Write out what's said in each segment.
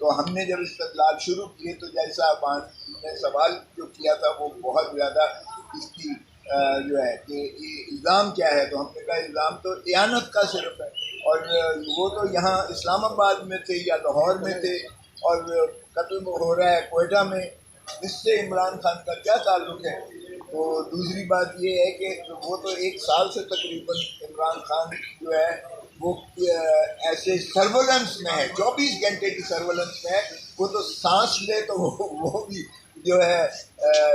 تو ہم نے جب استدلال شروع کیے تو جج صاحبان نے سوال جو کیا تھا وہ بہت زیادہ اس کی جو ہے کہ الزام کیا ہے، تو ہم نے کہا الزام تو اعانت کا صرف ہے، اور وہ تو یہاں اسلام آباد میں تھے یا لاہور میں تھے، اور قتل ہو رہا ہے کوئٹہ میں، اس سے عمران خان کا کیا تعلق ہے؟ تو دوسری بات یہ ہے کہ وہ تو 1 سال سے تقریباً عمران خان جو ہے وہ ایسے سرولنس میں ہے، 24 گھنٹے کی سرولنس میں ہے، وہ تو سانس لے تو وہ بھی جو ہے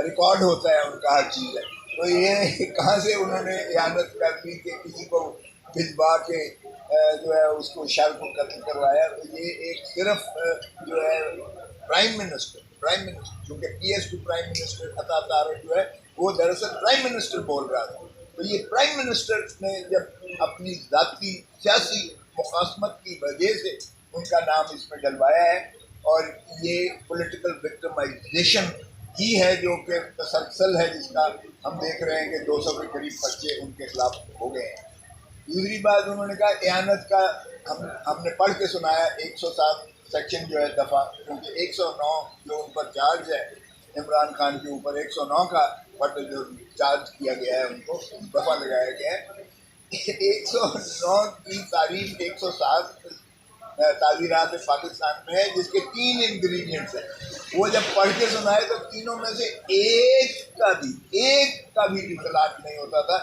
ریکارڈ ہوتا ہے ان کا ہر چیز ہے۔ تو یہ کہاں سے انہوں نے اعانت کر دی کہ کسی کو بھجوا کے جو ہے اس کو شر کو قتل کروایا؟ تو یہ ایک صرف جو ہے پرائم منسٹر چونکہ P S to prime minister Ata Tariq جو ہے وہ دراصل پرائم منسٹر بول رہا تھا، تو یہ پرائم منسٹر نے جب اپنی ذاتی سیاسی مخاصمت کی وجہ سے ان کا نام اس میں ڈلوایا ہے، اور یہ پولیٹیکل وکٹمائزیشن ہی ہے جو کہ تسلسل ہے، جس کا ہم دیکھ رہے ہیں کہ 200 کے قریب پرچے ان کے خلاف ہو گئے ہیں۔ دوسری بات انہوں نے کہا اعانت کا ہم نے پڑھ کے سنایا 107 سیکشن جو ہے دفعہ، کیونکہ 109 جو ان پر چارج ہے عمران خان کے اوپر، 109 کا بٹ جو چارج کیا گیا ہے ان کو دفعہ لگایا گیا ہے۔ 109 کی تعریف 107 تعزیرات پاکستان میں ہے، جس کے 3 انگریڈینٹس ہیں۔ وہ جب پڑھ کے سنائے تو تینوں میں سے ایک کا بھی اطلاق نہیں ہوتا تھا۔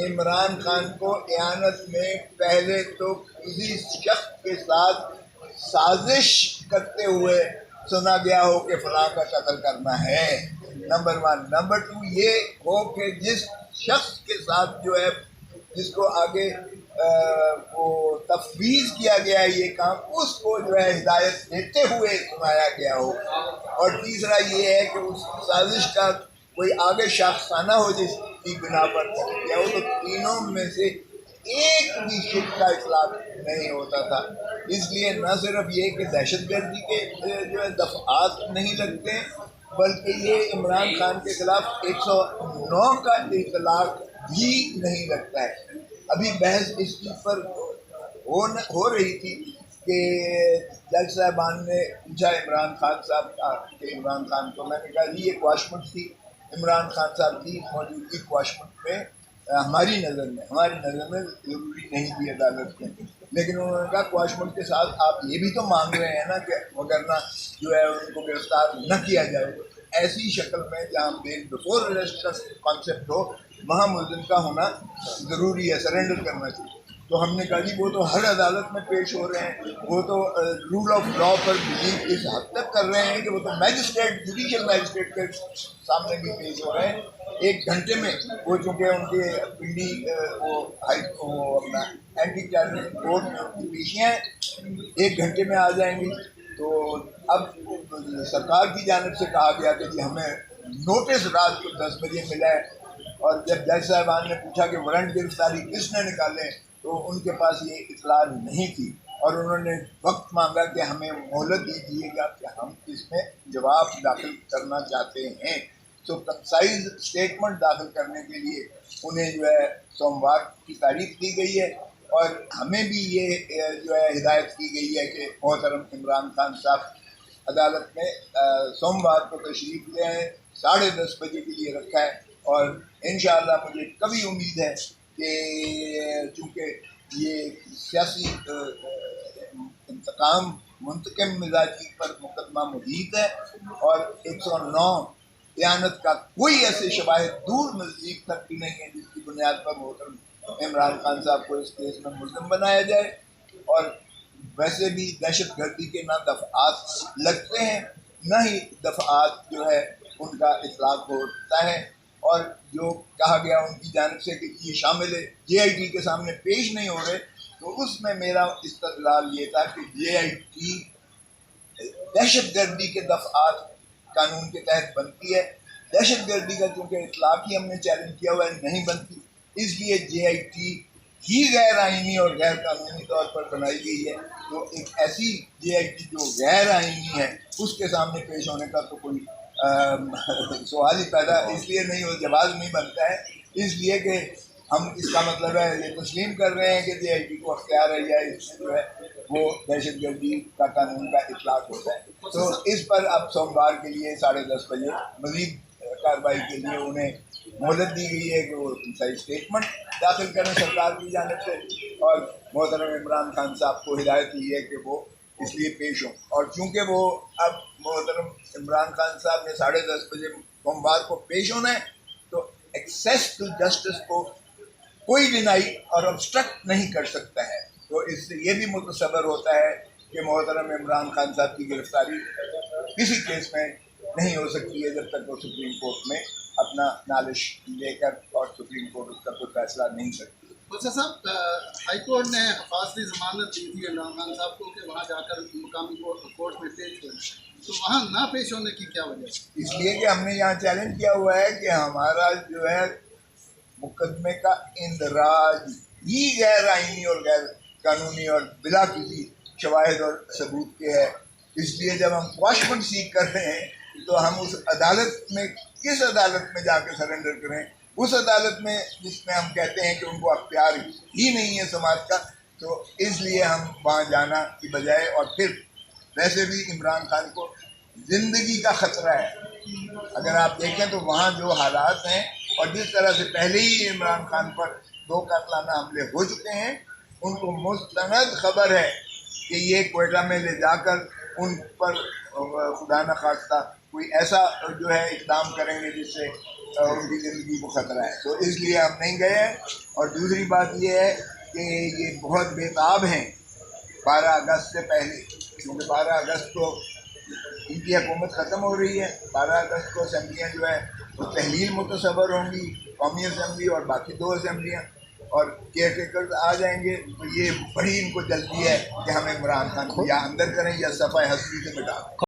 عمران خان کو اعانت میں پہلے تو کسی شخص کے ساتھ سازش کرتے ہوئے سنا گیا ہو کہ فلاں کا قتل کرنا ہے، نمبر 1۔ نمبر 2 یہ ہو کہ جس شخص کے ساتھ جو ہے جس کو آگے وہ تفویض کیا گیا ہے یہ کام، اس کو جو ہے ہدایت دیتے ہوئے سنایا گیا ہو، اور تیسرا یہ ہے کہ اس سازش کا کوئی آگے شاخسانہ ہو جس کی بنا پر کیا ہو، تو تینوں میں سے ایک بھی شک کا اطلاق نہیں ہوتا تھا۔ اس لیے نہ صرف یہ کہ دہشت گردی کے جو ہے دفعات نہیں لگتے، بلکہ یہ عمران خان کے خلاف 109 کا اطلاق بھی نہیں لگتا ہے۔ ابھی بحث اس چیز پر ہو رہی تھی کہ جج صاحبان نے پوچھا عمران خان صاحب کا کہ عمران خان کو، میں نے کہا جی یہ کواشمنٹ تھی عمران خان صاحب کی موجودگی کواشمنٹ میں ہماری نظر میں ضروری نہیں تھی عدالت میں، لیکن انہوں نے کہا کواشمنٹ کے ساتھ آپ یہ بھی تو مانگ رہے ہیں نا کہ وگرنہ جو ہے ان کو گرفتار نہ کیا جائے۔ ایسی شکل میں جہاں بیل بفور اریسٹ کا کانسیپٹ ہو وہاں ملزم کا ہونا ضروری ہے، سرنڈر کرنا چاہیے۔ تو ہم نے کہا جی وہ تو ہر عدالت میں پیش ہو رہے ہیں، وہ تو رول آف لا پر بلیو اس حد تک کر رہے ہیں کہ وہ تو میجسٹریٹ جوڈیشل میجسٹریٹ کے سامنے بھی پیش ہو رہے ہیں۔ 1 گھنٹے میں وہ چونکہ ان کے پنڈی وہ اپنا اینٹی ٹیررسٹ کورٹ میں ان کی پیشیاں ہیں، 1 گھنٹے میں آ جائیں گی۔ تو اب سرکار کی جانب سے کہا گیا کہ جی ہمیں نوٹس رات کو 10 بجے ملا ہے، اور جب جج صاحبان نے پوچھا کہ وارنٹ گرفتاری کس نے نکالے تو ان کے پاس یہ اطلاع نہیں تھی، اور انہوں نے وقت مانگا کہ ہمیں مہلت دیجیے گا کہ ہم اس میں جواب داخل کرنا چاہتے ہیں۔ تو کنسائز اسٹیٹمنٹ داخل کرنے کے لیے انہیں جو ہے سوموار کی تاریخ دی گئی ہے، اور ہمیں بھی یہ جو ہے ہدایت کی گئی ہے کہ محترم عمران خان صاحب عدالت میں سوموار کو تشریف لے آئیں، 10:30 بجے کے لیے رکھا ہے، اور انشاءاللہ مجھے کبھی امید ہے کہ چونکہ یہ سیاسی انتقام منتقم مزاجی پر مقدمہ محیط ہے، اور 109 اعانت کا کوئی ایسے شواہد دور نزدیک تک بھی نہیں ہے جس کی بنیاد پر محترم عمران خان صاحب کو اس کیس میں ملزم بنایا جائے۔ اور ویسے بھی دہشت گردی کے نہ دفعات لگتے ہیں نہ ہی دفعات جو ہے ان کا اطلاق ہوتا ہے، اور جو کہا گیا ان کی جانب سے کہ یہ شامل جے آئی ٹی کے سامنے پیش نہیں ہو رہے، تو اس میں میرا استدلال یہ تھا کہ جے آئی ٹی دہشت گردی کے دفعات قانون کے تحت بنتی ہے، دہشت گردی کا چونکہ اطلاق ہی ہم نے چیلنج کیا ہوا ہے نہیں بنتی، اس لیے جے آئی ٹی ہی غیر آئینی اور غیر قانونی طور پر بنائی گئی ہے۔ تو ایک ایسی جے آئی ٹی جو غیر آئینی ہے اس کے سامنے پیش ہونے کا تو کوئی سوال ہی پیدا اس لیے نہیں ہو، جواز نہیں بنتا ہے، اس لیے کہ ہم اس کا مطلب ہے یہ تسلیم کر رہے ہیں کہ جے آئی ٹی کو اختیار ہے یا اس میں جو ہے وہ دہشت گردی کا قانون کا اطلاق ہوتا ہے. تو اس پر اب سوموار کے لیے 10:30 بجے مزید کارروائی کے لیے انہیں مہلت دی گئی ہے کہ وہ اسٹیٹمنٹ داخل کریں سرکار کی جانب سے, اور محترم عمران خان صاحب کو ہدایت ہوئی ہے کہ وہ اس لیے پیش ہوں. اور چونکہ وہ اب محترم عمران خان صاحب نے 10:30 بجے سوموار کو پیش ہونا ہے, تو ایکسیس ٹو جسٹس کو کوئی ڈینائی اور obstruct نہیں کر سکتا ہے. تو اس سے یہ بھی متصور ہوتا ہے کہ محترم عمران خان صاحب کی گرفتاری کسی کیس میں نہیں ہو سکتی ہے جب تک وہ سپریم کورٹ میں اپنا نالش لے کر, اور سپریم کورٹ اس کا کوئی فیصلہ نہیں کرتی. خلصہ صاحب, ہائی کورٹ نے حفاظتی ضمانت دی تھی عمران خان صاحب کو کہ وہاں جا کر مقامی کورٹ میں پیش ہوں, تو وہاں نہ پیش ہونے کی کیا وجہ ہے؟ اس لیے کہ ہم نے یہاں چیلنج کیا ہوا ہے کہ ہمارا جو ہے مقدمے کا اندراج ہی غیر آئینی اور غیر قانونی اور بلا کسی شواہد اور ثبوت کے ہے. اس لیے جب ہم کواشمنٹ سیک کر رہے ہیں تو ہم اس عدالت میں, کس عدالت میں جا کے سرنڈر کریں؟ اس عدالت میں جس میں ہم کہتے ہیں کہ ان کو اختیار ہی نہیں ہے سماج کا. تو اس لیے ہم وہاں جانا کی بجائے, اور پھر ویسے بھی عمران خان کو زندگی کا خطرہ ہے. اگر آپ دیکھیں تو وہاں جو حالات ہیں, اور جس طرح سے پہلے ہی عمران خان پر 2 قاتلانہ حملے ہو چکے ہیں, ان کو مستند خبر ہے کہ یہ کوئٹہ میں لے جا کر ان پر خدا نخواستہ کوئی ایسا جو ہے اقدام کریں گے جس سے ان کی زندگی کو خطرہ ہے. تو اس لیے ہم نہیں گئے ہیں. اور دوسری بات یہ ہے کہ یہ بہت بےتاب ہیں 12 اگست سے پہلے, کیونکہ 12 اگست کو ان کی حکومت ختم ہو رہی ہے. 12 اگست کو اسمبلیاں جو ہے وہ تحلیل متصور ہوں گی, قومی اسمبلی اور باقی 2 اسمبلیاں, اور کیئر ٹیکرز آ جائیں گے. تو یہ بڑی ان کو جلدی ہے کہ ہم عمران خان کو یا اندر کریں یا صفحہ ہستی سے مٹا دیں.